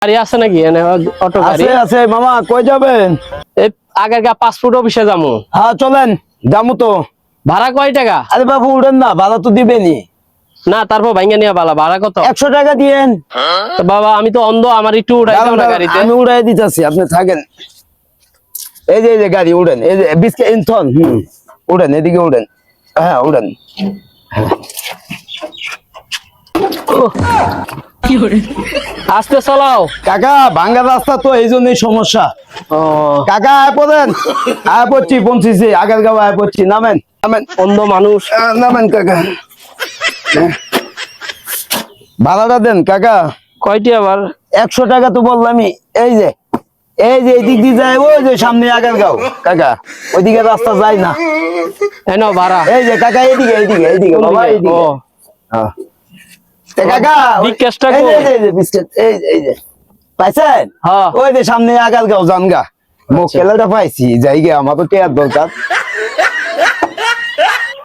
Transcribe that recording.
গাড়ি আছে নাকি এনে অটো গাড়ি? আছে আছে মামা, কই যাবেন? এই আগের গা পাসপোর্ট অফিসে যামু। হ্যাঁ চলেন, যামু তো। ভাড়া কয় টাকা? আরে বাবু উঠেন না, ভাড়া তো দিবেনি। না তারপর ভাঙ্গা নিয়ে ভাড়া কত? 100 টাকা দিয়েন। তো বাবা আমি তো অন্ধ, আমার একটু উঠাই দাও না গাড়িতে। আমি উড়াই দিতেছি, আপনি থাকেন। এই যে গাড়ি উড়েন, এই যে বিস্কে ইনথন, উড়েন, এদিকে উড়েন। হ্যাঁ উড়েন। আস্তে চালাও কাকা, ভাঙ্গা রাস্তা তো, এই জন্যই সমস্যা। ও কাকা আয় পড়েন, আয় পড়ছি, পৌঁছেছি, আগের গাঁও আয় পড়ছি, নামেন নামেন। অন্ধ মানুষ। নামেন কাকা, ভাড়াটা দেন কাকা। কয়টি আবার? 100 টাকা তো বললামই। এই যে এই দিক দিয়ে যায়, ওই যে সামনে আগের গাঁও কাকা, ওইদিকে রাস্তা যায় না। এই নাও ভাড়া। এই যে কাকা, এইদিকে বাবা, এইদিকে। ও হ্যাঁ। তে কাকা, বিকাশটা এই কই? যে বিস্কিট, এই যে পাইছেন? হ্যাঁ। ওই যে সামনে আগার গাঁও জানগা। মোকেলাটা পাইছি, যাই গে, আমার তো টেয়ার দরকার।